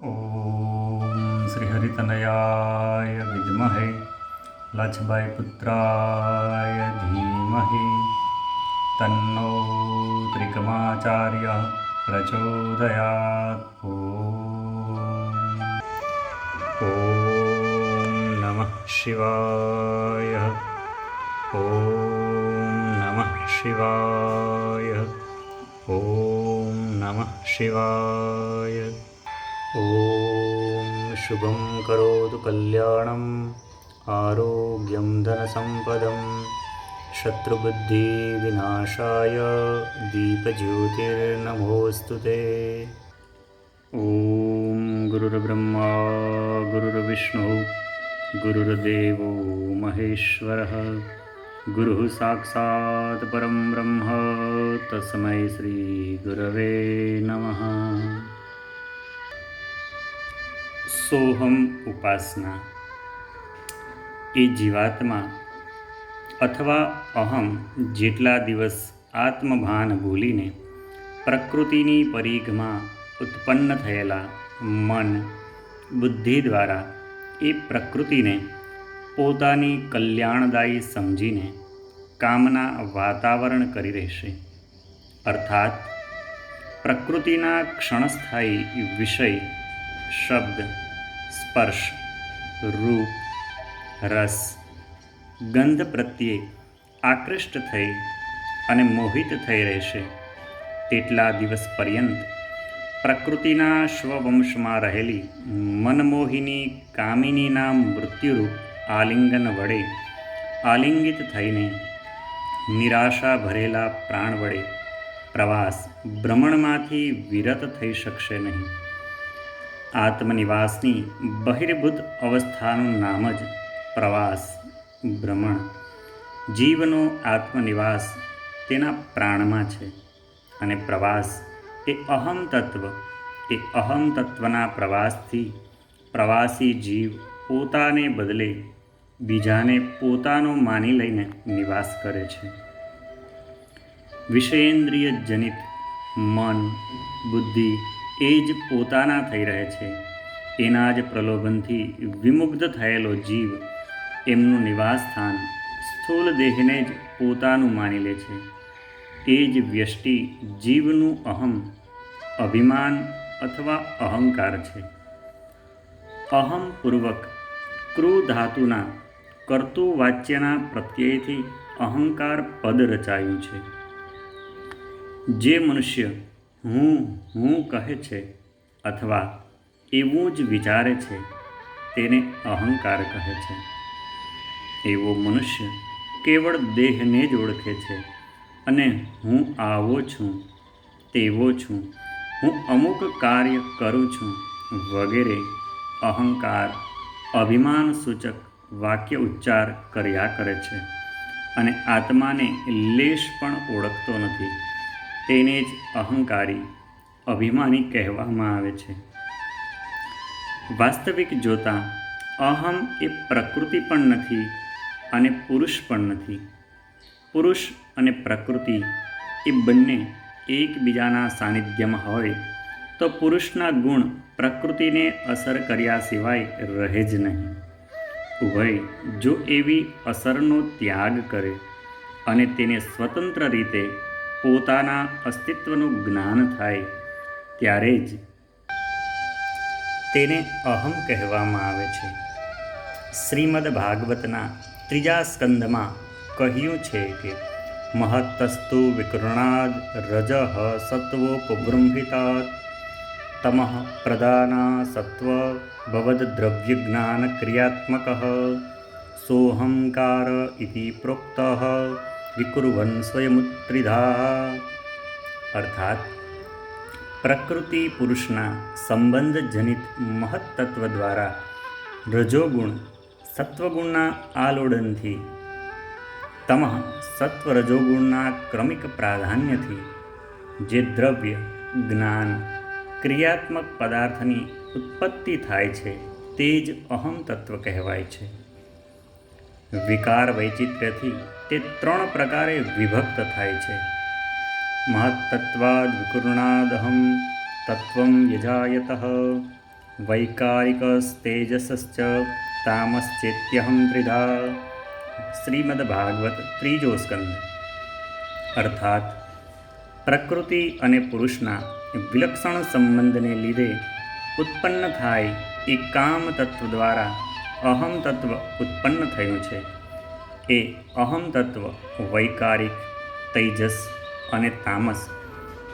ઓમ શ્રી હરિતનયાય વિદ્મહે લક્ષ્મણ પુત્રાય ધીમહિ તન્નો ત્રિકમાચાર્ય પ્રચોદયાત. ઓમ નમઃ શિવાય. ઓમ નમઃ શિવાય. ઓમ નમઃ શિવાય. ઓમ શુભં કરોતુ કલ્યાણં આરોગ્યં ધનસંપદં શત્રુબુદ્ધિ વિનાશાય દીપજ્યોતિર્નમોસ્તુતે. ઓમ ગુરુર્બ્રહ્મા ગુરુર્વિષ્ણુ ગુરુર્દેવો મહેશ્વરઃ ગુરુઃ સાક્ષાત પરમ બ્રહ્મ તસ્મૈ શ્રી ગુરવે નમઃ. સોહમ ઉપાસના એ જીવાત્મા અથવા અહમ જેટલા દિવસ આત્મભાન ભૂલીને પ્રકૃતિની પરિઘમાં ઉત્પન્ન થયેલા મન બુદ્ધિ દ્વારા એ પ્રકૃતિને પોતાની કલ્યાણદાયી સમજીને કામના વાતાવરણ કરી રહેશે. અર્થાત પ્રકૃતિના ક્ષણસ્થાયી વિષય, શબ્દ, સ્પર્શ, રૂપ, રસ, ગંધ પ્રત્યે આકૃષ્ટ થઈ અને મોહિત થઈ રહેશે. તેટલા દિવસ પર્યંત પ્રકૃતિના સ્વવંશમાં રહેલી મનમોહિની કામિનીના મૃત્યુરૂપ આલિંગન વડે આલિંગિત થઈને નિરાશા ભરેલા પ્રાણ વડે પ્રવાસ ભ્રમણમાંથી વિરત થઈ શકશે નહીં. આત્મનિવાસની બહિર્ભૂત અવસ્થાનું નામ જ પ્રવાસ ભ્રમણ. જીવનો આત્મનિવાસ તેના પ્રાણમાં છે અને પ્રવાસ એ અહમ તત્વના પ્રવાસથી પ્રવાસી જીવ પોતાને બદલે બીજાને પોતાનો માની લઈને નિવાસ કરે છે. વિષયેન્દ્રિય જનિત મન બુદ્ધિ એ જ પોતાના થઈ રહે છે. એના જ પ્રલોભનથી વિમુગ્ધ થયેલો જીવ એમનું નિવાસ સ્થાન સ્થૂળ દેહને જ પોતાનું માની લે છે. એ જ વ્યષ્ટિ જીવનું અહમ, અભિમાન અથવા અહંકાર છે. અહમપૂર્વક ક્રુ ધાતુના કર્તુવાચ્યના પ્રત્યયથી અહંકાર પદ રચાયું છે. જે મનુષ્ય હું કહે છે અથવા એવું જ વિચારે છે તેને અહંકાર કહે છે. એવો મનુષ્ય કેવળ દેહને જ ઓળખે છે અને હું આવો છું, તેવો છું, હું અમુક કાર્ય કરું છું વગેરે અહંકાર અભિમાન સૂચક વાક્ય ઉચ્ચાર કર્યા કરે છે અને આત્માને લેશ પણ ઓળખતો નથી. તેને જ અહંકારી અભિમાની કહેવામાં આવે છે. વાસ્તવિક જોતાં અહમ એ પ્રકૃતિ પણ નથી અને પુરુષ પણ નથી. પુરુષ અને પ્રકૃતિ એ બંને એકબીજાના સાનિધ્યમાં હોય તો પુરુષના ગુણ પ્રકૃતિને અસર કર્યા સિવાય રહે જ નહીં. ઉભય જો એવી અસરનો ત્યાગ કરે અને તેને સ્વતંત્ર રીતે પોતાના અસ્તિત્વનું જ્ઞાન થાય ત્યારે જ તેને અહમ કહેવામાં આવે છે. શ્રીમદ ભાગવતના 3 સ્કંદમાં કહ્યું છે કે મહત્તસ્તુ વિકૃણાદ રજઃ સત્વોપબૃંહિતાત તમઃ પ્રધાના સત્વ ભવદ દ્રવ્યજ્ઞાન ક્રિયાત્મકઃ સોહંકાર ઇતિ પ્રોક્તઃ વિકુર્વન સ્વયમુત્રિધા. અર્થાત પ્રકૃતિ પુરુષના સંબંધજનિત મહત્તત્વ દ્વારા રજોગુણ સત્વગુણના આલોડનથી, તમઃ સત્વ રજોગુણના ક્રમિક પ્રાધાન્યથી જે દ્રવ્ય જ્ઞાન ક્રિયાત્મક પદાર્થની ઉત્પત્તિ થાય છે તે જ અહમ તત્વ કહેવાય છે. વિકાર વૈચિત્ર્યથી તે 3 પ્રકારે વિભક્ત થાય છે. મહત્તત્વાદ વિકુર્ણાદહમ તત્વં યજાયતઃ વૈકારિકસ્તેજસશ્ચ તામશ્ચેત્યહમ ત્રિધા. શ્રીમદ્ભાગવત ત્રીજો સ્કંદ. અર્થાત પ્રકૃતિ અને પુરુષના વિલક્ષણ સંબંધને લીધે ઉત્પન્ન થાય એ કામ તત્વ દ્વારા અહમ તત્વ ઉત્પન્ન થયું છે. એ અહમ તત્વ વૈકારિક, તૈજસ અને તામસ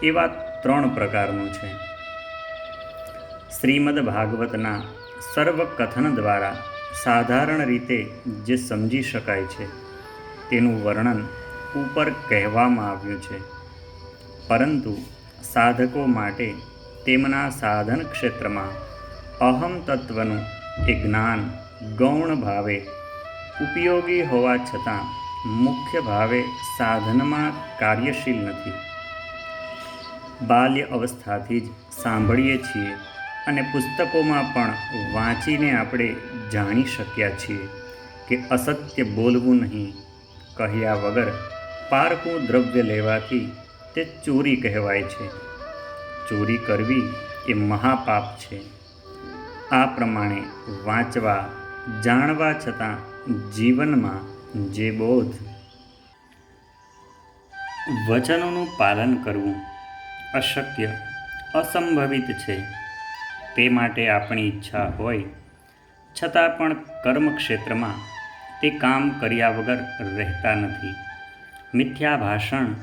એવા 3 પ્રકારનું છે. શ્રીમદ્ ભાગવતના સર્વ કથન દ્વારા સાધારણ રીતે જે સમજી શકાય છે તેનું વર્ણન ઉપર કહેવામાં આવ્યું છે. પરંતુ સાધકો માટે તેમના સાધન ક્ષેત્રમાં અહમ તત્વનું એ જ્ઞાન ગૌણ ભાવે ઉપયોગી હોવા છતાં મુખ્ય ભાવે સાધનમાં કાર્યશીલ નથી. બાલ્ય અવસ્થાથી જ સાંભળીએ છીએ અને પુસ્તકોમાં પણ વાંચીને આપણે જાણી શક્યા છીએ કે અસત્ય બોલવું નહીં, કહ્યા વગર પારકું દ્રવ્ય લેવાથી તે ચોરી કહેવાય છે. ચોરી કરવી એ મહાપાપ છે. આ પ્રમાણે વાંચવા જાણવા છતાં જીવનમાં જે બોધ વચનોનું પાલન કરવું અશક્ય, અસંભવિત છે. તે માટે આપણી ઈચ્છા હોય છતાં પણ કર્મક્ષેત્રમાં તે કામ કર્યા વગર રહેતા નથી. મિથ્યા ભાષણ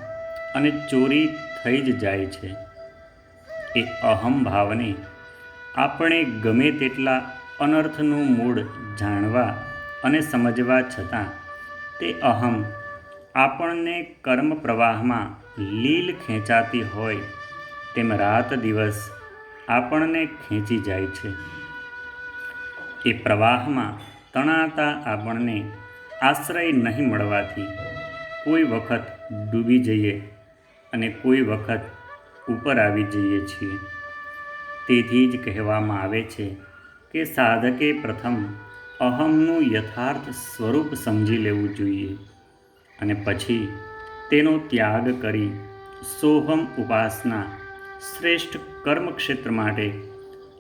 અને ચોરી થઈ જ જાય છે. એ અહમ ભાવને આપણે ગમે તેટલા અનર્થનું મૂળ જાણવા અને સમજવા છતાં તે અહમ આપણને કર્મ પ્રવાહમાં લીલ ખેંચાતી હોય તેમ રાત દિવસ આપણને ખેંચી જાય છે. એ પ્રવાહમાં તણાતા આપણને આશ્રય નહીં મળવાથી કોઈ વખત ડૂબી જઈએ અને કોઈ વખત ઉપર આવી જઈએ છીએ. તેથી જ કહેવામાં આવે છે કે સાધકે પ્રથમ અહમનું યથાર્થ સ્વરૂપ સમજી લેવું જોઈએ અને પછી તેનો ત્યાગ કરી સોહમ ઉપાસના શ્રેષ્ઠ કર્મક્ષેત્ર માટે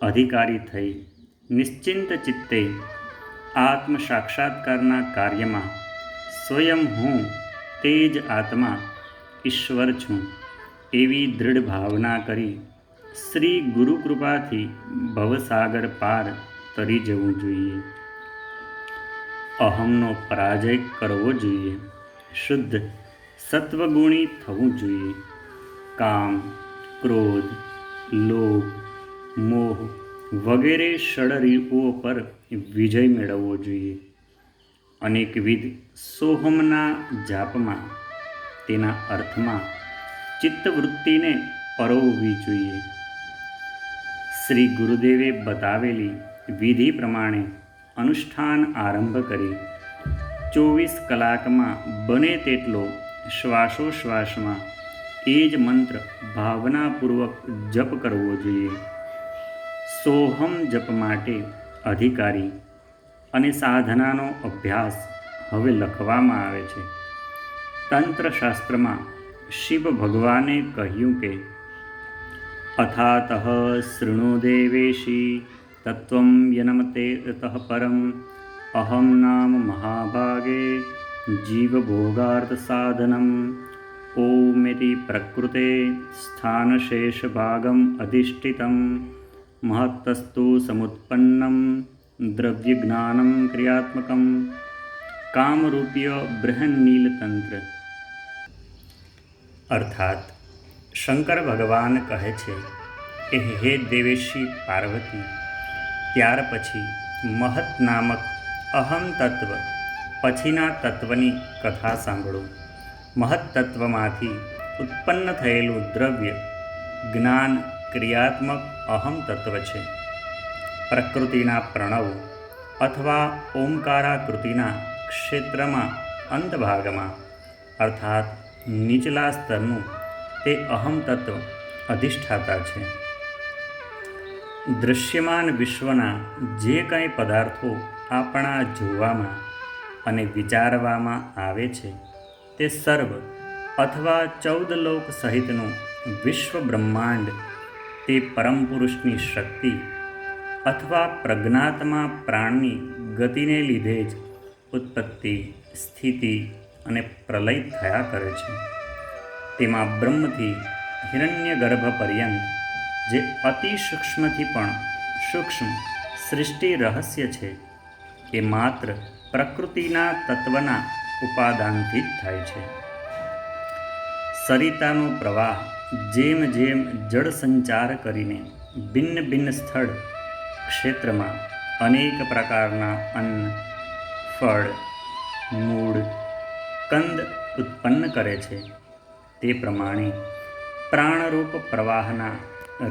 અધિકારી થઈ નિશ્ચિંત ચિત્તે આત્મ સાક્ષાત્કારના કાર્યમાં સ્વયં હું તે જ આત્મા ઈશ્વર છું એવી દૃઢ ભાવના કરી શ્રી ગુરુ કૃપાથી ભવસાગર પાર તરી જવું જોઈએ. અહમનો પરાજય કરવો જોઈએ. શુદ્ધ સત્વગુણી થવું જોઈએ. કામ, ક્રોધ, લોભ, મોહ વગેરે ષડરીપુઓ પર વિજય મેળવવો જોઈએ. અનેકવિધ સોહમના જાપમાં તેના અર્થમાં ચિત્તવૃત્તિને પરોવવી જોઈએ. શ્રી ગુરુદેવે બતાવેલી વિધિ પ્રમાણે અનુષ્ઠાન આરંભ કરી 24 કલાકમાં બને તેટલો શ્વાસોશ્વાસમાં એ જ મંત્ર ભાવનાપૂર્વક જપ કરવો જોઈએ. સોહમ જપ માટે અધિકારી અને સાધનાનો અભ્યાસ હવે લખવામાં આવે છે. તંત્રશાસ્ત્રમાં શિવ ભગવાને કહ્યું કે અથાતઃ શૃણુ દેવેશી તત્વં યનમતે તતઃ પરમ અહમ નામ મહાભાગે જીવભોગાર્થ સાધનમ ઓમેતિ પ્રકૃતે સ્થાનશેષભાગમ અધિષ્ઠિતમ મહત્તસ્તુ સમુત્પન્નમ દ્રવ્યજ્ઞાનમ ક્રિયાત્મકમ કામરૂપ્ય બૃહન્નીલતંત્ર. અર્થાત શંકર ભગવાન કહે છે કે હે દેવેશી પાર્વતી, ત્યાર પછી મહત નામક અહમ તત્વ પછીના તત્વની કથા સાંભળો. મહત તત્વમાંથી ઉત્પન્ન થયેલું દ્રવ્ય જ્ઞાન ક્રિયાત્મક અહમ તત્વ છે. પ્રકૃતિના પ્રણવ અથવા ઓમકારાકૃતિના ક્ષેત્રમાં અંતભાગમાં અર્થાત નીચલા સ્તરનું તે અહમ તત્વ અધિષ્ઠાતા છે. દૃશ્યમાન વિશ્વના જે કંઈ પદાર્થો આપણા જોવામાં અને વિચારવામાં આવે છે તે સર્વ અથવા 14 લોક સહિતનું વિશ્વ બ્રહ્માંડ તે પરમ પુરુષની શક્તિ અથવા પ્રજ્ઞાત્મા પ્રાણની ગતિને લીધે જ ઉત્પત્તિ, સ્થિતિ અને પ્રલય થયા કરે છે. તેમાં બ્રહ્મથી હિરણ્યગર્ભ પર્યંત જે અતિ સૂક્ષ્મથી પણ સૂક્ષ્મ સૃષ્ટિ રહસ્ય છે એ માત્ર પ્રકૃતિના તત્વના ઉપાદાનથી જ થાય છે. સરિતાનો પ્રવાહ જેમ જેમ જળ સંચાર કરીને ભિન્ન ભિન્ન સ્થળ ક્ષેત્રમાં અનેક પ્રકારના અન્ન, ફળ, મૂળ, કંદ ઉત્પન્ન કરે છે, તે પ્રમાણે પ્રાણરૂપ પ્રવાહના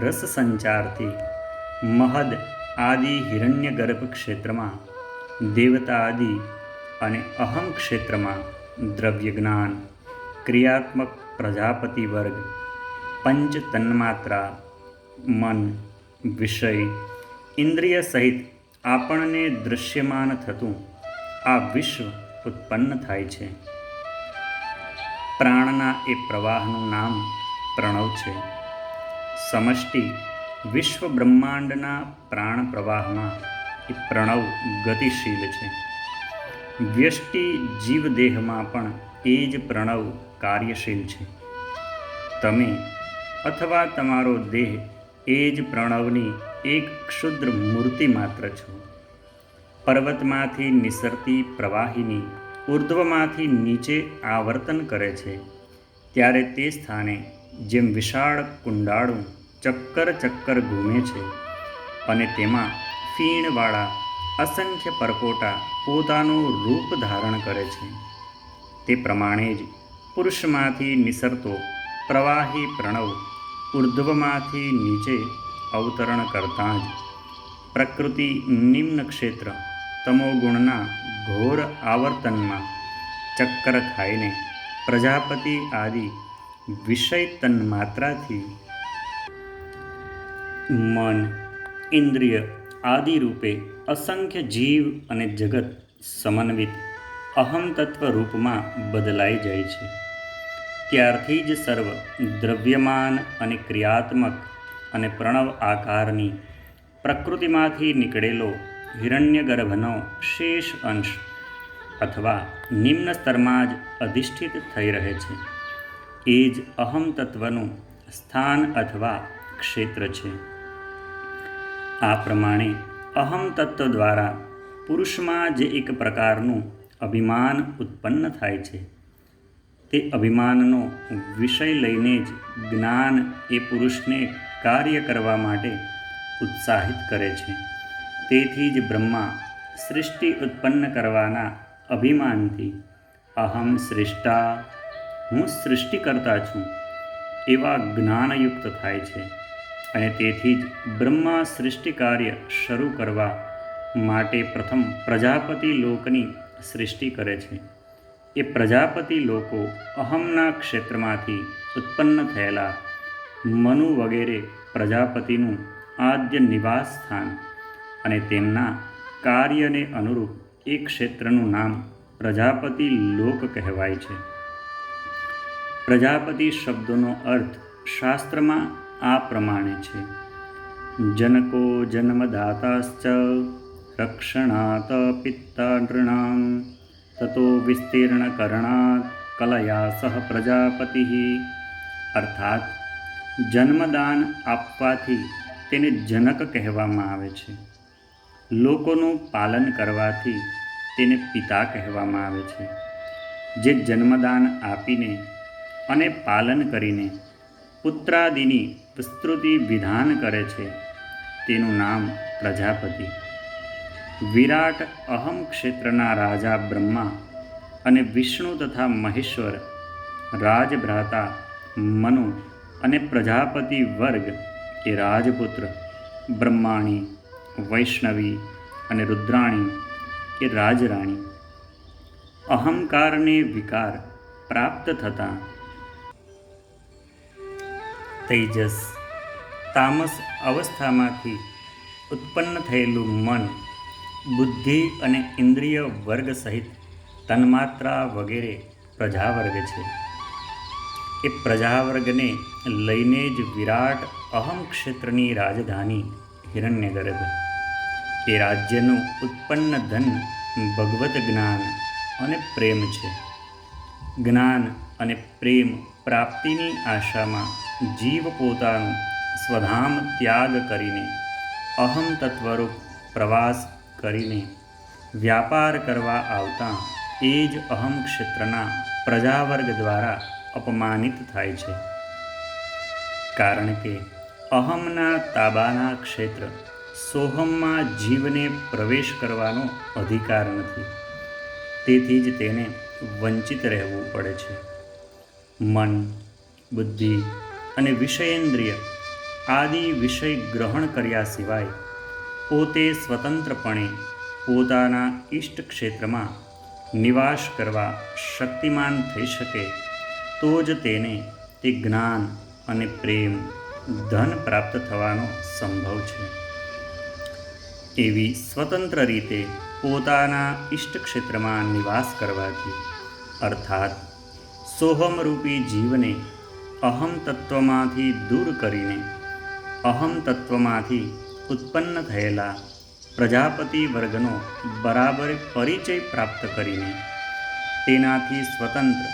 રસ સંચારથી મહદ આદિ હિરણ્યગર્ભ ક્ષેત્રમાં, દેવતા આદિ અને અહમ ક્ષેત્રમાં દ્રવ્ય જ્ઞાન, ક્રિયાત્મક પ્રજાપતિ વર્ગ, પંચ તન્માત્રા, મન, વિષય, ઇન્દ્રિય સહિત આપણને દૃશ્યમાન થતું આ વિશ્વ ઉત્પન્ન થાય છે. પ્રાણના એ પ્રવાહનું નામ પ્રણવ છે. સમષ્ટિ વિશ્વ બ્રહ્માંડના પ્રાણ પ્રવાહમાં એ પ્રણવ ગતિશીલ છે. વ્યષ્ટિ જીવદેહમાં પણ એ જ પ્રણવ કાર્યશીલ છે. તમે અથવા તમારો દેહ એ જ પ્રણવની એક ક્ષુદ્ર મૂર્તિ માત્ર છો. પર્વતમાંથી નિસરતી પ્રવાહિની ઉર્ધ્વમાંથી નીચે આવર્તન કરે છે ત્યારે તે સ્થાને જેમ વિશાળ કુંડાળું ચક્કર ચક્કર ઘૂમે છે અને તેમાં ફીણવાળા અસંખ્ય પરપોટા પોતાનું રૂપ ધારણ કરે છે, તે પ્રમાણે જ પુરુષમાંથી નિસરતો પ્રવાહી પ્રણવ ઉર્ધ્વમાંથી નીચે અવતરણ કરતાં જ પ્રકૃતિ નિમ્ન ક્ષેત્ર તમોગુણના ઘોર આવર્તનમાં ચક્કર ખાઈને પ્રજાપતિ આદિ વિષય તન્માત્રાથી મન, ઇન્દ્રિય આદિ રૂપે અસંખ્ય જીવ અને જગત સમન્વિત અહમ તત્વ રૂપમાં બદલાઈ જાય છે. ત્યારથી જ સર્વ દ્રવ્યમાન અને ક્રિયાત્મક અને પ્રણવ આકારની પ્રકૃતિમાંથી નીકળેલો હિરણ્યગર્ભનો શેષ અંશ અથવા નિમ્ન સ્તરમાં જ અધિષ્ઠિત થઈ રહે છે. એ જ અહમ તત્વનું સ્થાન અથવા ક્ષેત્ર છે. આ પ્રમાણે અહમ તત્વ દ્વારા પુરુષમાં જે એક પ્રકારનું અભિમાન ઉત્પન્ન થાય છે, તે અભિમાનનો વિષય લઈને જ જ્ઞાન એ પુરુષને કાર્ય કરવા માટે ઉત્સાહિત કરે છે. તેથી જ બ્રહ્મા સૃષ્ટિ ઉત્પન્ન કરવાના અભિમાનથી અહમ સૃષ્ટા, હું સૃષ્ટિકર્તા છું, એવા જ્ઞાનયુક્ત થાય છે અને તેથી જ બ્રહ્મા સૃષ્ટિ કાર્ય શરૂ કરવા માટે પ્રથમ પ્રજાપતિ લોકની સૃષ્ટિ કરે છે. એ પ્રજાપતિ લોકો અહમના ક્ષેત્રમાંથી ઉત્પન્ન થયેલા મનુ વગેરે પ્રજાપતિનું આદ્ય નિવાસ સ્થાન અને તેમના કાર્યને અનુરૂપ એ ક્ષેત્રનું નામ પ્રજાપતિ લોક કહેવાય છે. પ્રજાપતિ શબ્દનો અર્થ શાસ્ત્રમાં આ પ્રમાણે છે: જनको જન્મદાતાશ્ચ રક્ષણાત પિતા નૃણાં તતો વિસ્તીર્ણકરણાત કલયા સહ પ્રજાપતિ. અર્થાત જન્મદાન આપવાથી તેને જનક કહેવામાં આવે છે. લોકોનું પાલન કરવાથી તેને પિતા કહેવામાં આવે છે. જે જન્મદાન આપીને અને પાલન કરીને પુત્રાદિની વિસ્તૃતિ વિધાન કરે છે તેનું નામ પ્રજાપતિ. વિરાટ અહમ ક્ષેત્રના રાજા બ્રહ્મા અને વિષ્ણુ તથા મહેશ્વર, રાજભ્રાતા મનુ અને પ્રજાપતિ વર્ગ એ રાજપુત્ર બ્રહ્માણી, વૈષ્ણવી અને રુદ્રાણી એ રાજરાણી. અહંકારને વિકાર પ્રાપ્ત થતાં તેજસ, તામસ અવસ્થામાંથી ઉત્પન્ન થયેલું મન, બુદ્ધિ અને ઇન્દ્રિય વર્ગ સહિત તન્માત્રા વગેરે પ્રજાવર્ગ છે. એ પ્રજાવર્ગને લઈને જ વિરાટ અહમ ક્ષેત્રની રાજધાની હિરણ્યગર્ભ એ રાજ્યનું ઉત્પન્ન ધન ભગવત જ્ઞાન અને પ્રેમ છે. જ્ઞાન અને પ્રેમ પ્રાપ્તિની આશામાં જીવ પોતાનું સ્વધામ ત્યાગ કરીને અહમ તત્વરૂપ પ્રવાસ કરીને વ્યાપાર કરવા આવતા એ જ અહમ ક્ષેત્રના પ્રજાવર્ગ દ્વારા અપમાનિત થાય છે. કારણ કે અહમના તાબાના ક્ષેત્ર સોહમમાં જીવને પ્રવેશ કરવાનો અધિકાર નથી. તેથી જ તેને વંચિત રહેવું પડે છે. મન, બુદ્ધિ અને વિષયેન્દ્રિય આદિ વિષય ગ્રહણ કર્યા સિવાય પોતે સ્વતંત્રપણે પોતાના ઇષ્ટ ક્ષેત્રમાં નિવાસ કરવા શક્તિમાન થઈ શકે તો જ તેને તે જ્ઞાન અને પ્રેમ ધન પ્રાપ્ત થવાનો સંભવ છે. એવી સ્વતંત્ર રીતે પોતાના ઇષ્ટ ક્ષેત્રમાં નિવાસ કરવાથી અર્થાત સોહમરૂપી જીવને અહમ તત્વમાંથી દૂર કરીને અહમ તત્વમાંથી ઉત્પન્ન થયેલા પ્રજાપતિ વર્ગનો બરાબર પરિચય પ્રાપ્ત કરીને તેનાથી સ્વતંત્ર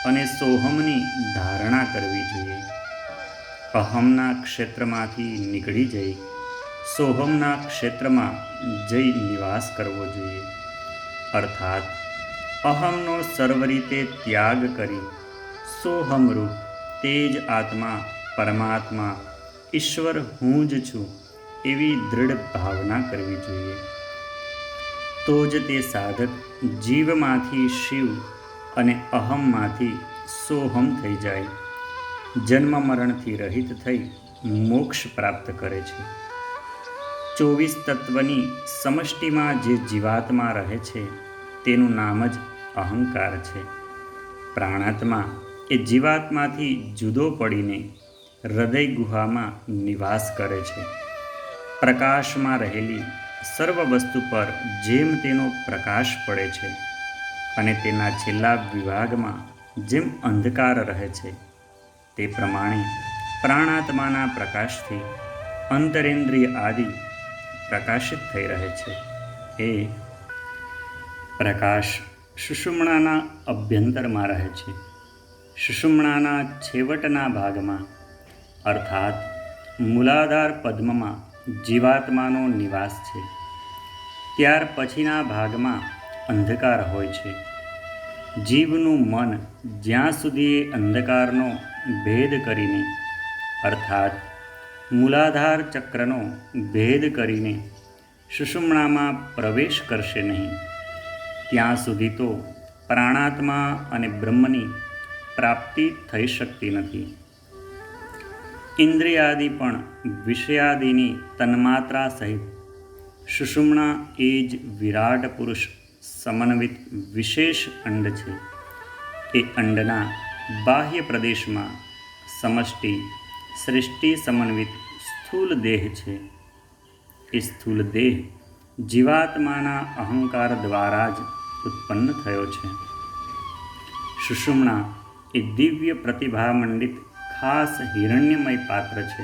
અને સોહમની ધારણા કરવી જોઈએ. અહમના ક્ષેત્રમાંથી નીકળી જઈ સોહમના ક્ષેત્રમાં જઈ નિવાસ કરવો જોઈએ. અર્થાત અહમનો સર્વ રીતે ત્યાગ કરી સોહમરૂપ તે જ આત્મા પરમાત્મા ઈશ્વર હું જ છું એવી દૃઢ ભાવના કરવી જોઈએ. તો જ તે સાધક જીવમાંથી શિવ અને અહમમાંથી સોહમ થઈ જાય જન્મ મરણથી રહિત થઈ મોક્ષ પ્રાપ્ત કરે છે. 24 તત્વની સમષ્ટિમાં જે જીવાત્મા રહે છે તેનું નામ જ અહંકાર છે. પ્રાણાત્મા એ જીવાત્માથી જુદો પડીને હૃદય ગુહામાં નિવાસ કરે છે. પ્રકાશમાં રહેલી સર્વ વસ્તુ પર જેમ તેનો પ્રકાશ પડે છે અને તેના છેલ્લા વિભાગમાં જેમ અંધકાર રહે છે તે પ્રમાણે પ્રાણાત્માના પ્રકાશથી અંતરેન્દ્રિય આદિ પ્રકાશિત થઈ રહે છે. એ પ્રકાશ સુષુમ્ણાના અભ્યંતરમાં રહે છે. સુષુમ્ણાના છેવટના ભાગમાં અર્થાત મૂલાધાર પદ્મમાં જીવાત્માનો નિવાસ છે. ત્યાર પછીના ભાગમાં અંધકાર હોય છે. જીવનું મન જ્યાં સુધી એ અંધકારનો ભેદ કરીને અર્થાત મૂલાધાર ચક્રનો ભેદ કરીને સુષુમ્ણામાં પ્રવેશ કરશે નહીં ત્યાં સુધી તો પ્રાણાત્મા અને બ્રહ્મની પ્રાપ્તિ થઈ શકતી નથી. ઇન્દ્રિયાદિ પણ વિષયાદિની તન્માત્રા સહિત સુષુમ્ણા એ જ વિરાટ પુરુષ સમન્વિત વિશેષ અંડ છે. એ અંડના બાહ્ય પ્રદેશમાં સમષ્ટિ સૃષ્ટિ સમન્વિત સ્થૂલ દેહ છે. એ સ્થૂલ દેહ જીવાત્માના અહંકાર દ્વારા જ ઉત્પન્ન થયો છે. સુષુમ્ણા એ દિવ્ય પ્રતિભામંડિત ખાસ હિરણ્યમય પાત્ર છે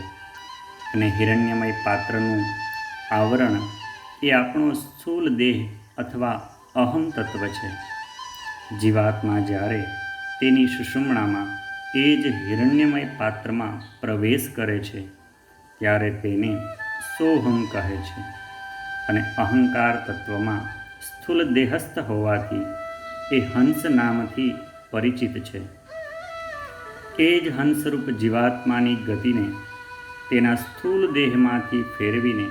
અને હિરણ્યમય પાત્રનું આવરણ એ આપણો સ્થૂલ દેહ અથવા અહમ તત્વ છે. જીવાત્મા જ્યારે તેની સુષુમ્ણામાં એ જ હિરણ્યમય પાત્રમાં પ્રવેશ કરે છે ત્યારે તેને સોહમ કહે છે અને અહંકાર તત્વમાં સ્થૂલ દેહસ્થ હોવાથી એ હંસ નામથી પરિચિત છે. એ જ હંસરૂપ જીવાત્માની ગતિને તેના સ્થૂલ દેહમાંથી ફેરવીને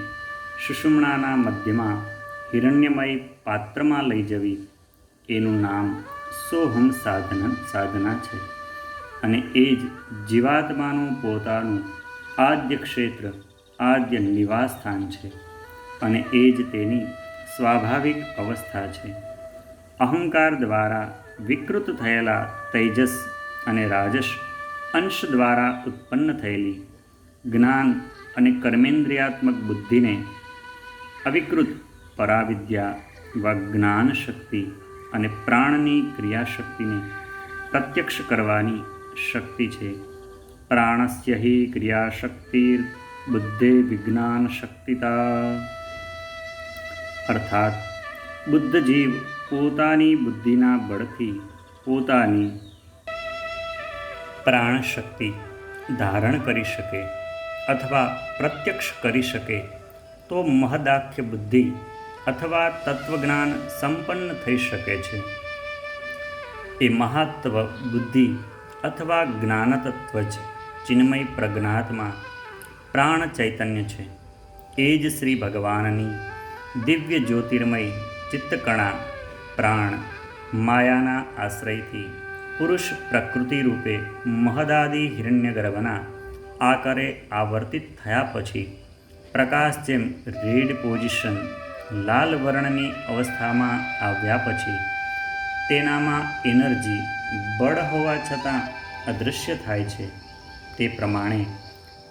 સુષુમ્ણાના મધ્યમાં હિરણ્યમય પાત્રમાં લઈ જવી એનું નામ સોહમ સાધના છે. અને એ જ જીવાત્માનું પોતાનું આદ્ય ક્ષેત્ર આદ્ય નિવાસ સ્થાન છે અને એ જ તેની સ્વાભાવિક અવસ્થા છે. અહંકાર દ્વારા વિકૃત થયેલા તૈજસ અને રાજસ અંશ દ્વારા ઉત્પન્ન થયેલી જ્ઞાન અને કર્મેન્દ્રિયાત્મક બુદ્ધિને અવિકૃત પરાવિદ્યા વા જ્ઞાન શક્તિ અને પ્રાણની ક્રિયાશક્તિને પ્રત્યક્ષ કરવાની શક્તિ છે. પ્રાણસ્ય હિ ક્રિયાશક્તિર બુદ્ધે વિજ્ઞાન શક્તિતા. અર્થાત બુદ્ધ જીવ પોતાની બુદ્ધિના બળથી પોતાની પ્રાણશક્તિ ધારણ કરી શકે અથવા પ્રત્યક્ષ કરી શકે તો મહદાખ્ય બુદ્ધિ અથવા તત્વજ્ઞાન સંપન્ન થઈ શકે છે. એ મહાત્વ બુદ્ધિ અથવા જ્ઞાનતત્વ જ ચિન્મય પ્રજ્ઞાત્મા પ્રાણ ચૈતન્ય છે. એ જ શ્રી ભગવાનની દિવ્ય જ્યોતિર્મય ચિત્તકણા પ્રાણ માયાના આશ્રયથી પુરુષ પ્રકૃતિ રૂપે મહદાદિ હિરણ્યગર્ભના આકારે આવર્તિત થયા પછી પ્રકાશ જેમ રેડ પોઝિશન લાલ વર્ણની અવસ્થામાં આવ્યા પછી તેનામાં એનર્જી બળ હોવા છતાં અદૃશ્ય થાય છે. તે પ્રમાણે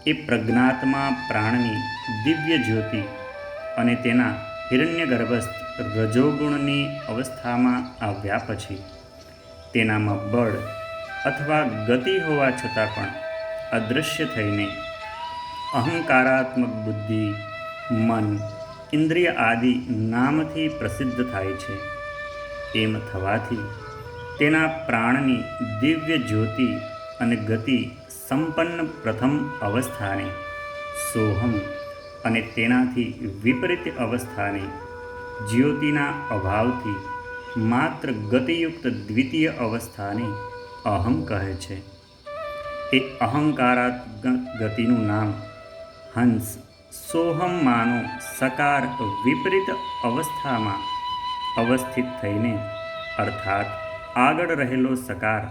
એ પ્રજ્ઞાત્મા પ્રાણની દિવ્ય જ્યોતિ અને તેના હિરણ્યગર્ભસ્થ રજોગુણની અવસ્થામાં આવ્યા પછી તેનામાં બળ અથવા ગતિ હોવા છતાં પણ અદૃશ્ય થઈને અહંકારાત્મક બુદ્ધિ, મન, ઇન્દ્રિય આદિ નામથી પ્રસિદ્ધ થાય છે. એમ થવાથી તેના પ્રાણની દિવ્ય જ્યોતિ અને ગતિ સંપન્ન પ્રથમ અવસ્થાને સોહમ અને તેનાથી વિપરીત અવસ્થાને જ્યોતિના અભાવથી માત્ર ગતિયુક્ત દ્વિતીય અવસ્થાને અહમ કહે છે. એ અહંકારાત્મક ગતિનું નામ હંસ સોહમમાંનો સકાર વિપરીત અવસ્થામાં અવસ્થિત થઈને અર્થાત આગળ રહેલો સકાર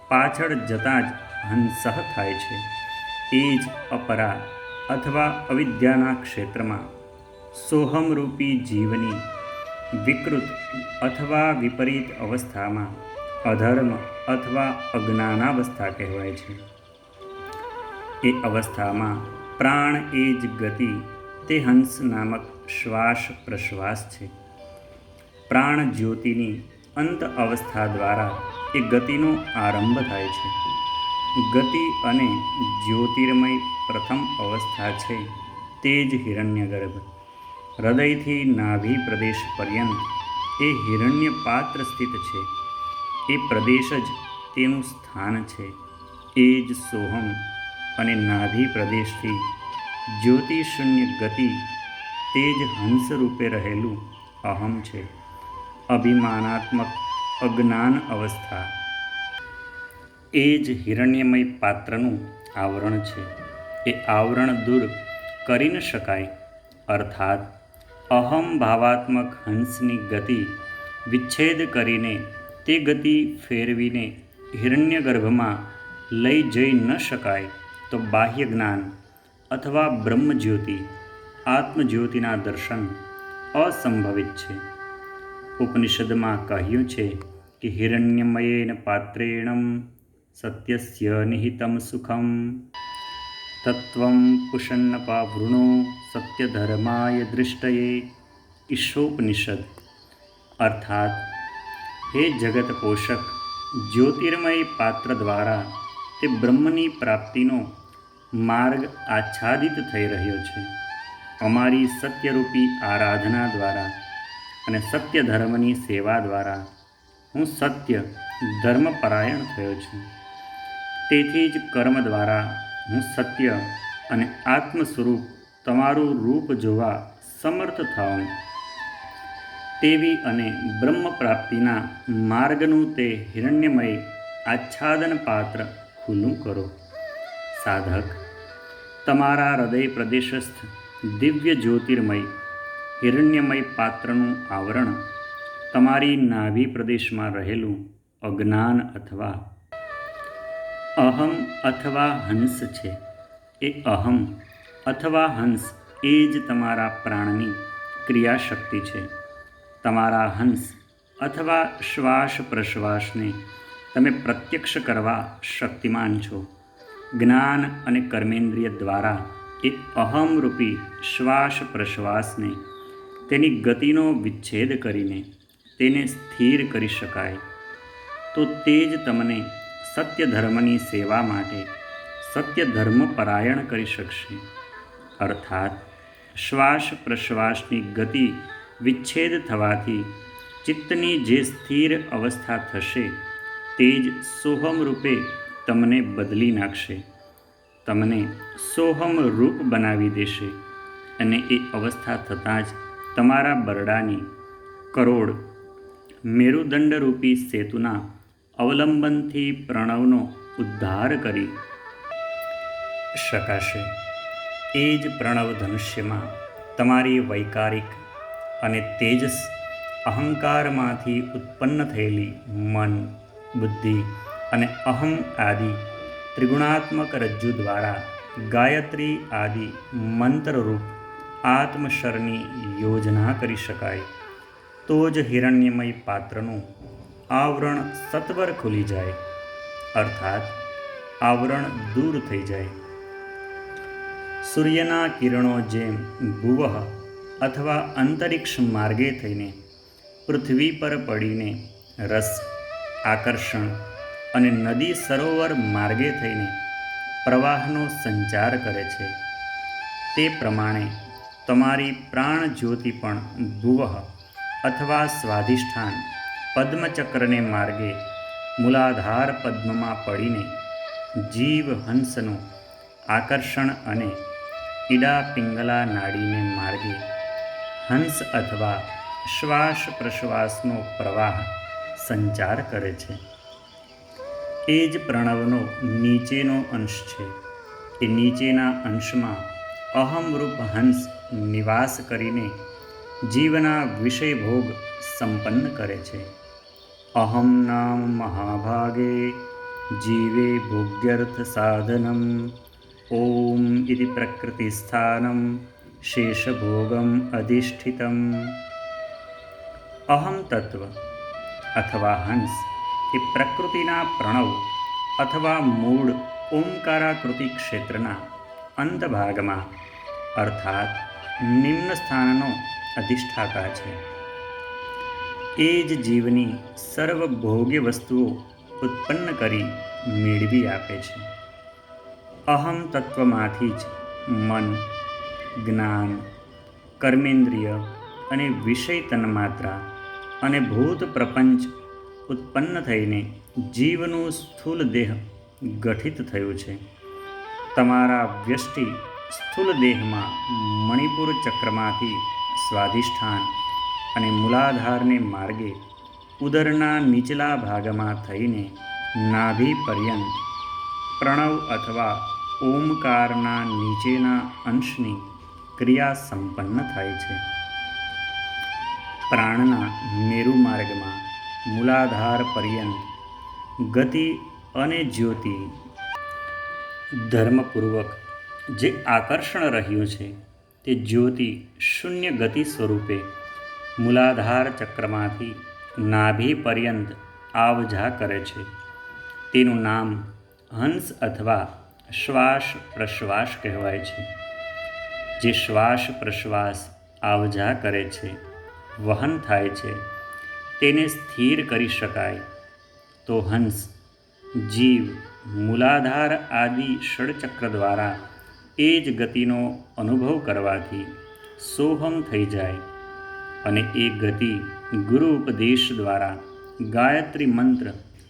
પાછળ જતાં જ હંસઃ થાય છે. એ જ અપરા અથવા અવિદ્યાના ક્ષેત્રમાં સોહમરૂપી જીવની વિકૃત અથવા વિપરીત અવસ્થામાં અધર્મ અથવા અજ્ઞાનાવસ્થા કહેવાય છે. એ અવસ્થામાં પ્રાણ એ જ ગતિ તે હંસ નામક શ્વાસ પ્રશ્વાસ છે. પ્રાણ જ્યોતિની અંત અવસ્થા દ્વારા એ ગતિનો આરંભ થાય છે. ગતિ અને જ્યોતિર્મય પ્રથમ અવસ્થા છે તે જ હિરણ્યગર્ભ. હૃદયથી નાભિ પ્રદેશ પર્યંત એ હિરણ્ય પાત્ર સ્થિત છે. એ પ્રદેશ જ તેનું સ્થાન છે. એ જ સોહમ અને નાભિ પ્રદેશથી જ્યોતિશૂન્ય ગતિ તે જ હંસ રૂપે રહેલું અહમ છે. અભિમાનાત્મક અજ્ઞાન અવસ્થા એ જ હિરણ્યમય પાત્રનું આવરણ છે. એ આવરણ દૂર કરી ન શકાય. અર્થાત અહમ ભાવાત્મક હંસની ગતિ વિચ્છેદ કરીને તે ગતિ ફેરવીને હિરણ્યગર્ભમાં લઈ જઈ ન શકાય તો બાહ્ય જ્ઞાન અથવા બ્રહ્મજ્યોતિ આત્મજ્યોતિના દર્શન અસંભવિત છે. ઉપનિષદમાં કહ્યું છે કે હિરણ્યમયેન પાત્રેણ સત્યસ્ય નિહિતમ સુખમ તત્વં પુષન્નપા વૃણો સત્યધર્માય દૃષ્ટયે. ઈશોપનિષદ. અર્થાત હે જગત પોષક જ્યોતિર્મય પાત્ર દ્વારા તે બ્રહ્મની પ્રાપ્તિનો માર્ગ આચ્છાદિત થઈ રહ્યો છે. અમારી સત્યરૂપી આરાધના દ્વારા અને સત્ય ધર્મની સેવા દ્વારા હું સત્ય ધર્મપરાયણ થયો છું. તેથી જ કર્મ દ્વારા હું સત્ય અને આત્મ સ્વરૂપ તમારું રૂપ જોવા સમર્થ થાઉં તેવી અને બ્રહ્મ પ્રાપ્તિના માર્ગનું તે હિરણ્યમય આચ્છાદન પાત્ર ખુલ્લું કરો. સાધક, તમારા હૃદય પ્રદેશસ્થ દિવ્ય જ્યોતિર્મય હિરણ્યમય પાત્રનું આવરણ તમારી નાભિ પ્રદેશમાં રહેલું અજ્ઞાન અથવા અહમ અથવા હંસ છે. એ અહમ અથવા હંસ એ જ તમારા પ્રાણની ક્રિયાશક્તિ છે. તમારા હંસ અથવા શ્વાસ પ્રશ્વાસને તમે પ્રત્યક્ષ કરવા શક્તિમાન છો. જ્ઞાન અને કર્મેન્દ્રિય દ્વારા એ અહમરૂપી શ્વાસ પ્રશ્વાસને તેની ગતિનો વિચ્છેદ કરીને તેને સ્થિર કરી શકાય તો તે જ તમને સત્ય ધર્મની સેવા માટે સત્ય ધર્મપરાયણ કરી શકશે. અર્થાત શ્વાસ પ્રશ્વાસની ગતિ વિચ્છેદ થવાથી ચિત્તની જે સ્થિર અવસ્થા થશે તે જ સોહમ રૂપે તમને બદલી નાખશે, તમને સોહમ રૂપ બનાવી દેશે અને એ અવસ્થા થતાં જ તમારા બરડાની કરોડ મેરુદંડરૂપી સેતુના અવલંબનથી પ્રણવનો ઉદ્ધાર કરી શકાશે. એ જ પ્રણવ ધનુષ્યમાં તમારી વૈકારિક અને તેજસ અહંકારમાંથી ઉત્પન્ન થયેલી મન, બુદ્ધિ અને અહમ આદિ ત્રિગુણાત્મક રજ્જુ દ્વારા ગાયત્રી આદિ મંત્રરૂપ આત્મશરની યોજના કરી શકાય તો જ હિરણ્યમય પાત્રનું આવરણ સત્વર ખુલી જાય, અર્થાત આવરણ દૂર થઈ જાય. સૂર્યના કિરણો જેમ ભુવઃ અથવા અંતરિક્ષ માર્ગે થઈને પૃથ્વી પર પડીને રસ, આકર્ષણ અને નદી સરોવર માર્ગે થઈને પ્રવાહનો સંચાર કરે છે, તે પ્રમાણે તમારી પ્રાણ જ્યોતિ પણ ભુવઃ અથવા સ્વાધિષ્ઠાન પદ્મચક્રને માર્ગે મૂલાધાર પદ્મમાં પડીને જીવ હંસનું આકર્ષણ અને ઈડા પિંગલા નાડીને માર્ગે હંસ અથવા શ્વાસ પ્રશ્વાસનો પ્રવાહ સંચાર કરે છે. એ જ પ્રણવનો નીચેનો અંશ છે. એ નીચેના અંશમાં અહમરૂપ હંસ નિવાસ કરીને જીવના વિષય ભોગ સંપન્ન કરે છે. અહમ નામ મહાભાગે જીવે ભોગ્યર્થ સાધનમ ઓમ ઇતિ પ્રકૃતિસ્થાનમ શેષભોગમ અધિષ્ઠિતમ. અહમ તત્વ અથવા હંસ એ પ્રકૃતિના પ્રણવ અથવા મૂળ ઓમકારાકૃતિ ક્ષેત્રના અંતભાગમાં અર્થાત નિમ્ન સ્થાનનો અધિષ્ઠાતા છે. એ જ જીવની સર્વભોગ્ય વસ્તુઓ ઉત્પન્ન કરી મેળવી આપે છે. અહમ તત્વમાંથી જ મન, જ્ઞાન, કર્મેન્દ્રિય અને વિષય તન્માત્રા અને ભૂત પ્રપંચ ઉત્પન્ન થઈને જીવનું સ્થૂલ દેહ ગઠિત થયું છે. તમારા વ્યષ્ટિ સ્થૂલ દેહમાં મણિપુર ચક્રમાંથી સ્વાધિષ્ઠાન અને મૂલાધારને માર્ગે ઉદરના નીચલા ભાગમાં થઈને નાભી પર્યંત પ્રણવ અથવા ઓમકારના નીચેના અંશની ક્રિયા સંપન્ન થાય છે. પ્રાણના મેરુમાર્ગમાં મૂલાધાર પર્યંત ગતિ અને જ્યોતિ ધર્મપૂર્વક જે આકર્ષણ રહ્યું છે તે જ્યોતિ શૂન્ય ગતિ સ્વરૂપે મૂલાધાર ચક્રમાંથી નાભી પર્યંત આવજા કરે છે. તેનું નામ હંસ અથવા શ્વાસ પ્રશ્વાસ કહેવાય છે. જે શ્વાસ પ્રશ્વાસ આવજા કરે છે, વહન થાય છે, તેને સ્થિર કરી શકાય તો હંસ જીવ મૂલાધાર આદિ ષડચક્ર દ્વારા એ જ ગતિનો અનુભવ કરવાથી સોહમ થઈ જાય અને એ ગતિ ગુરુ ઉપદેશ દ્વારા ગાયત્રી મંત્ર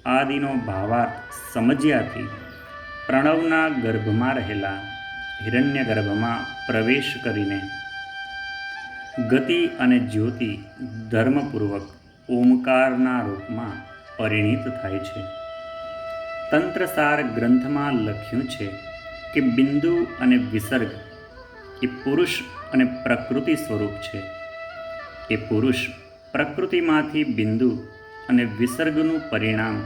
આદિનો ભાવાર્થ સમજ્યાથી પ્રણવના ગર્ભમાં રહેલા હિરણ્ય ગર્ભમાં પ્રવેશ કરીને ગતિ અને જ્યોતિ ધર્મપૂર્વક ઓમકારના રૂપમાં પરિણીત થાય છે. તંત્રસાર ગ્રંથમાં લખ્યું છે કે બિંદુ અને વિસર્ગ એ પુરુષ અને પ્રકૃતિ સ્વરૂપ છે. એ પુરુષ પ્રકૃતિમાંથી બિંદુ અને વિસર્ગનું પરિણામ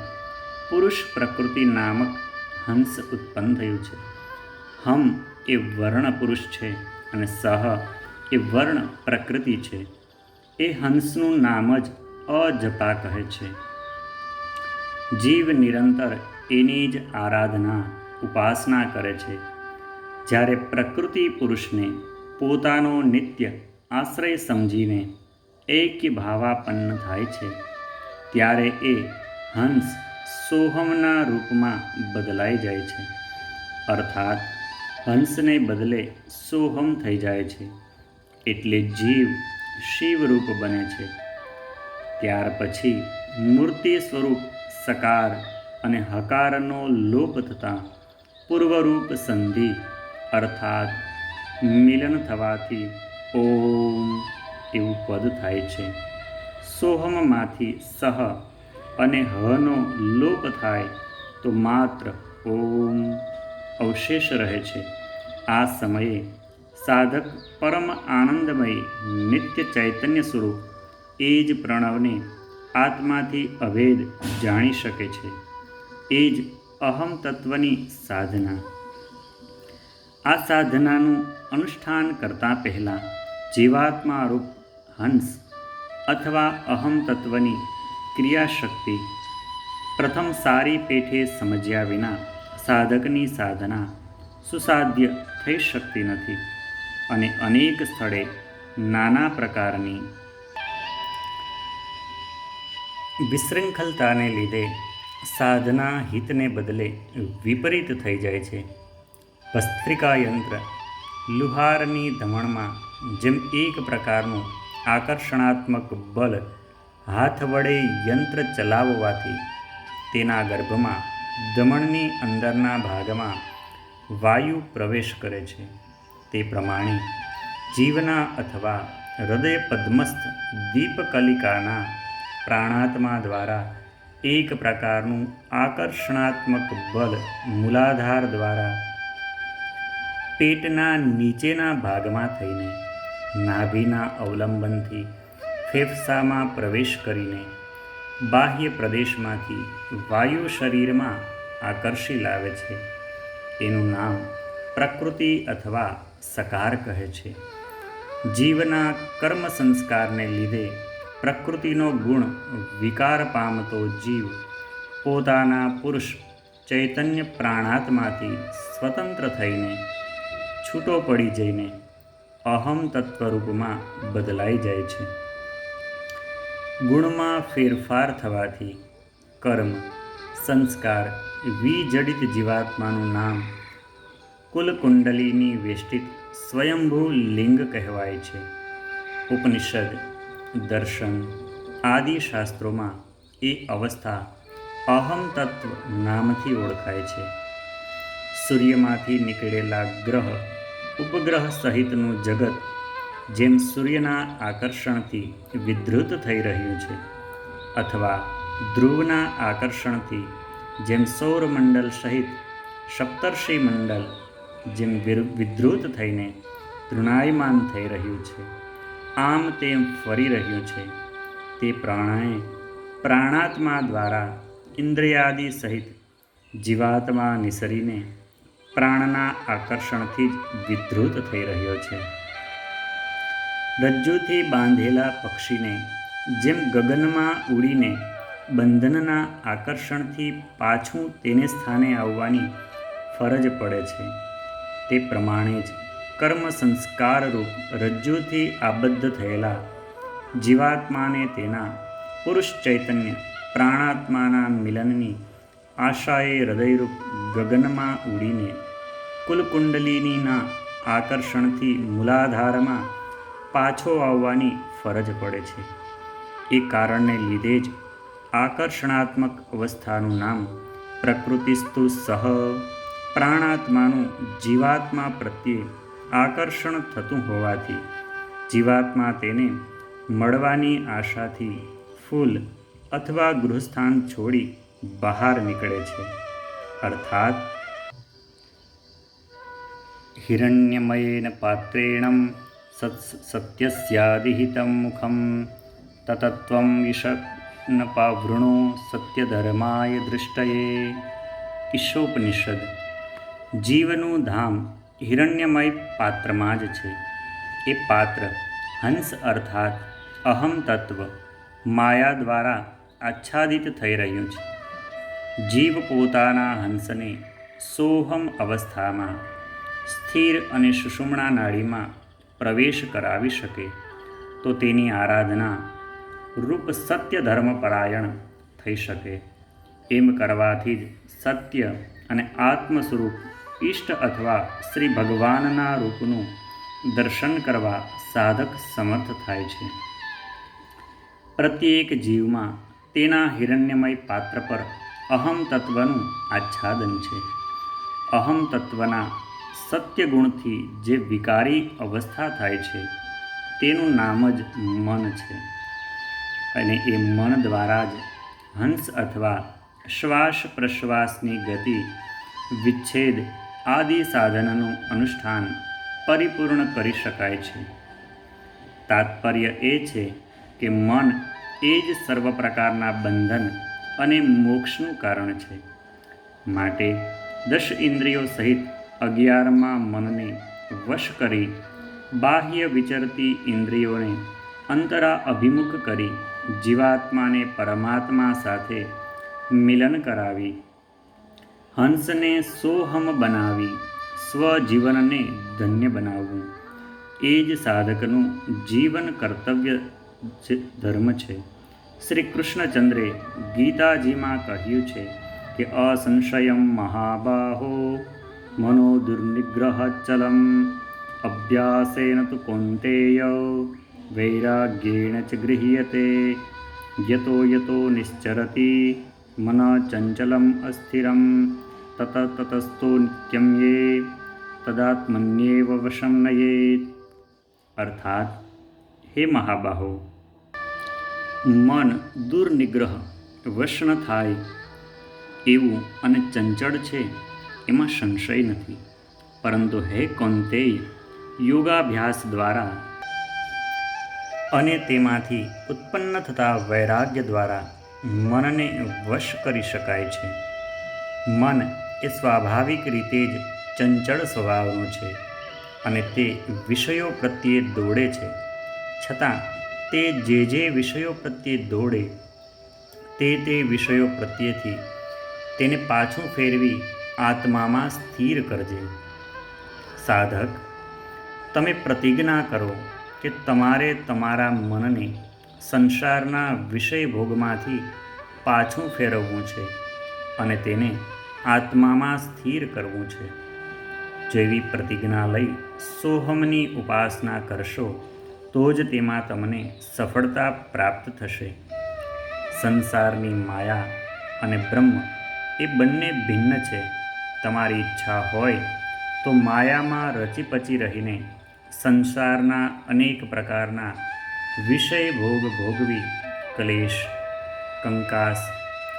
પુરુષ પ્રકૃતિ નામક હંસ ઉત્પન્ન થયું છે. હમ એ વર્ણ પુરુષ છે અને સહ એ વર્ણ પ્રકૃતિ છે. એ હંસનું નામ જ અજપા કહે છે. જીવ નિરંતર એની જ આરાધના ઉપાસના કરે છે. જ્યારે પ્રકૃતિ પુરુષને પોતાનો નિત્ય આશ્રય સમજીને એક્ય ભાવાપન્ન થાય છે ત્યારે એ હંસ સોહમના રૂપમાં બદલાઈ જાય છે. અર્થાત હંસને બદલે સોહમ થઈ જાય છે. એટલે જીવ શિવરૂપ બને છે. ત્યાર પછી મૂર્તિ સ્વરૂપ સકાર અને હકારનો લોપ થતાં પૂર્વરૂપ સંધિ અર્થાત મિલન થવાથી ઓમ એવું પદ થાય છે. સોહમમાંથી સહ અને હનો લોપ થાય તો માત્ર ઓમ અવશેષ રહે છે. આ સમયે સાધક પરમ આનંદમય નિત્ય ચૈતન્ય સ્વરૂપ એ જ પ્રણવને આત્માથી અભેદ જાણી શકે છે. એ જ અહમ તત્વની સાધના. આ સાધનાનું અનુષ્ઠાન કરતાં પહેલાં જીવાત્મા રૂપ હંસ અથવા અહમ તત્વની ક્રિયાશક્તિ પ્રથમ સારી પેઠે સમજ્યા વિના સાધકની સાધના સુસાધ્ય થઈ શકતી નથી અને અનેક સ્થળે નાના પ્રકારની વિશૃંખલતાને લીધે સાધના હિતને બદલે વિપરીત થઈ જાય છે. ભસ્ત્રિકા યંત્ર લુહારની ધમણમાં જેમ એક પ્રકારનું આકર્ષણાત્મક બળ હાથ વડે યંત્ર ચલાવવાથી તેના ગર્ભમાં ધમણની અંદરના ભાગમાં વાયુ પ્રવેશ કરે છે, તે પ્રમાણે જીવના અથવા હૃદય પદ્મસ્થ દીપકલિકાના પ્રાણાત્મા દ્વારા એક પ્રકારનું આકર્ષણાત્મક બળ મૂલાધાર દ્વારા પેટના નીચેના ભાગમાં થઈને નાભિના અવલંબનથી ફેફસામાં પ્રવેશ કરીને બાહ્ય પ્રદેશમાંથી વાયુ શરીરમાં આકર્ષી લાવે છે. એનું નામ પ્રકૃતિ અથવા સકાર કહે છે. જીવના કર્મ સંસ્કારને લીધે પ્રકૃતિનો ગુણ વિકાર પામતો જીવ પોતાના પુરુષ ચૈતન્ય પ્રાણાત્માથી સ્વતંત્ર થઈને છૂટો પડી જઈને અહમ તત્વરૂપમાં બદલાઈ જાય છે. ગુણમાં ફેરફાર થવાથી કર્મ સંસ્કાર વિજડિત જીવાત્માનું નામ કુલકુંડલીની વેષ્ટિત સ્વયંભૂ લિંગ કહેવાય છે. ઉપનિષદ, દર્શન આદિ શાસ્ત્રોમાં એ અવસ્થા અહમ તત્વ નામથી ઓળખાય છે. સૂર્યમાંથી નીકળેલા ગ્રહ ઉપગ્રહ સહિતનું જગત જેમ સૂર્યના આકર્ષણથી વિધૃત થઈ રહ્યું છે અથવા ધ્રુવના આકર્ષણથી જેમ સૌરમંડળ સહિત સપ્તર્ષિ મંડળ જેમ વિધૃત થઈને તૃણાયમાન થઈ રહ્યું છે, આમ તેમ ફરી રહ્યું છે. તે પ્રમાણે પ્રાણાત્મા દ્વારા ઇન્દ્રિયાદિ સહિત જીવાત્મા નિસરીને પ્રાણના આકર્ષણથી જ વિધૃત થઈ રહ્યો છે. રજ્જુથી બાંધેલા પક્ષીને જેમ ગગનમાં ઉડીને બંધનના આકર્ષણથી પાછું તેને સ્થાને આવવાની ફરજ પડે છે, તે પ્રમાણે જ કર્મ સંસ્કારરૂપ રજ્જુથી આબદ્ધ થયેલા જીવાત્માને તેના પુરુષ ચૈતન્ય પ્રાણાત્માના મિલનની આશાએ હૃદયરૂપ ગગનમાં ઉડીને કુલકુંડલિનીના આકર્ષણથી મૂલાધારમાં પાછો આવવાની ફરજ પડે છે. એ કારણને લીધે જ આકર્ષણાત્મક અવસ્થાનું નામ પ્રકૃતિસ્તુ સહ પ્રાણાત્માનું જીવાત્મા પ્રત્યે આકર્ષણ થતું હોવાથી જીવાત્મા તેને મળવાની આશાથી ફૂલ અથવા ગૃહસ્થાન છોડી બહાર નીકળે છે. અર્થાત હિરણ્યમયેન પાત્રેણ સત્યસ્યાદિહિતં મુખં તતત્વં વિષન્નપાવૃણો સત્યધર્માય દૃષ્ટયે. ઈશોપનિષદ. જીવનું ધામ હિરણ્યમય પાત્રમાં જ છે. એ પાત્ર હંસ અર્થાત અહમ તત્વ માયા દ્વારા આચ્છાદિત થઈ રહ્યું છે. જીવ પોતાના હંસને સોહમ અવસ્થામાં સ્થિર અને સુષુમ્ણા નાડીમાં પ્રવેશ કરાવી શકે તો તેની આરાધના રૂપ સત્ય ધર્મપરાયણ થઈ શકે. એમ કરવાથી જ સત્ય અને આત્મ સ્વરૂપ ઈષ્ટ અથવા શ્રી ભગવાનના રૂપનું દર્શન કરવા સાધક સમર્થ થાય છે. પ્રત્યેક જીવમાં તેના હિરણ્યમય પાત્ર પર અહમ તત્વનું આચ્છાદન છે. અહમ તત્વના સત્ય ગુણથી જે વિકારી અવસ્થા થાય છે તેનું નામ જ મન છે. અને એ મન દ્વારા જ હંસ અથવા શ્વાસ પ્રશ્વાસની ગતિ, વિચ્છેદ આદિ સાધનનું અનુષ્ઠાન પરિપૂર્ણ કરી શકાય છે. તાત્પર્ય એ છે કે મન એ જ સર્વ પ્રકારના બંધન અને મોક્ષનું કારણ છે. માટે 10 ઇન્દ્રિયો સહિત 11મા મનને વશ કરી બાહ્ય વિચરતી ઇન્દ્રિયોને અંતરા અભિમુખ કરી જીવાત્માને પરમાત્મા સાથે મિલન કરાવી, હંસને સોહમ બનાવી સ્વજીવનને ધન્ય બનાવવું એ જ સાધકનું જીવન કર્તવ્ય ધર્મ છે. શ્રી કૃષ્ણચંદ્રે ગીતાજીમાં કહ્યું છે કે અસંશયમ મહાબાહો મનો દુર્નિગ્રહચલમ અભ્યાસેન તુ કૌંતેય વૈરાગ્યેણ ચ ગૃહ્યતે યતો યતો નિશ્ચરતિ મન ચંચલમ અસ્થિરમ તત તતસ્તો નિત્યમ યે તદાત્મન્યેવ વશમ નયેત. અર્થાત, હે મહાબાહો, મન દુર્નિગ્રહ વશ ન થાય એવું અને ચંચળ છે એમાં સંશય નથી. પરંતુ હે કૌંતેય, યોગાભ્યાસ દ્વારા અને તેમાંથી ઉત્પન્ન થતા વૈરાગ્ય દ્વારા મનને વશ કરી શકાય છે. મન એ સ્વાભાવિક રીતે જ ચંચળ સ્વભાવનું છે અને તે વિષયો પ્રત્યે દોડે છે. છતાં તે જે વિષયો પ્રત્યે દોડે તે વિષયો પ્રત્યેથી તેને પાછું ફેરવી આત્મામાં સ્થિર કરજે. સાધક, તમે પ્રતિજ્ઞા કરો કે તમારે તમારા મનને સંસારના વિષય ભોગમાંથી પાછું ફેરવવું છે અને તેને આત્મામાં સ્થિર કરવું છે. જેવી પ્રતિજ્ઞા લઈ સોહમની ઉપાસના કરશો તો જ તેમાં તમને સફળતા પ્રાપ્ત થશે. સંસારની માયા અને બ્રહ્મ એ બંને ભિન્ન છે. તમારી ઈચ્છા હોય તો માયામાં રચીપચી રહીને સંસારના અનેક પ્રકારના વિષય ભોગ ભોગવી ક્લેશ, કંકાસ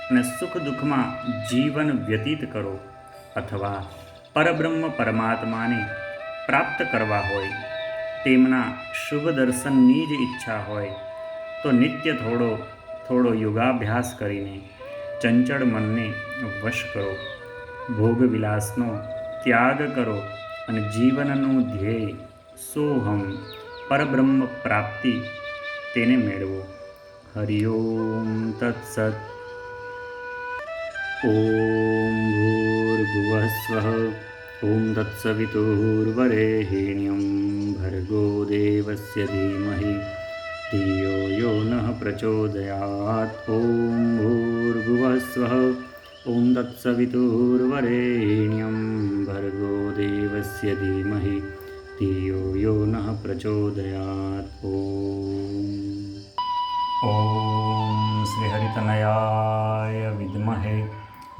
અને સુખ દુઃખમાં જીવન વ્યતીત કરો, અથવા પરબ્રહ્મ પરમાત્માને પ્રાપ્ત કરવા હોય, તેમના શુભ દર્શનની જ ઈચ્છા હોય તો નિત્ય થોડો યોગાભ્યાસ કરીને ચંચળ મનને વશ કરો, ભોગવિલાસનો ત્યાગ કરો અને જીવનનું ધ્યેય સોહમ પરબ્રહ્મ પ્રાપ્તિ તેને મેળવો. હરિ ઓમ તત્સત. ઓમ ભૂર્ભુવઃ સ્વઃ ઓમ તત્સવિતુર્વરેણ્યં ભર્ગો દેવસ્ય ધીમહિ ધિયો યો નઃ પ્રચોદયાત. ઓમ ભૂર્ભુવઃ સ્વઃ ઓમ તત્સવિતુર્વરેણ્યં ભર્ગો દેવસ્ય ધીમહિ ધિયો યો નઃ પ્રચોદયાત. ઓમ શ્રી હરિતનયાય વિદ્મહે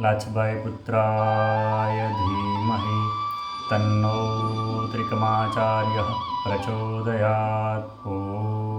લાછબાઈ પુત્રાય ધીમહિ તન્નો ત્રિકમાચાર્ય પ્રચોદયાત. ઓમ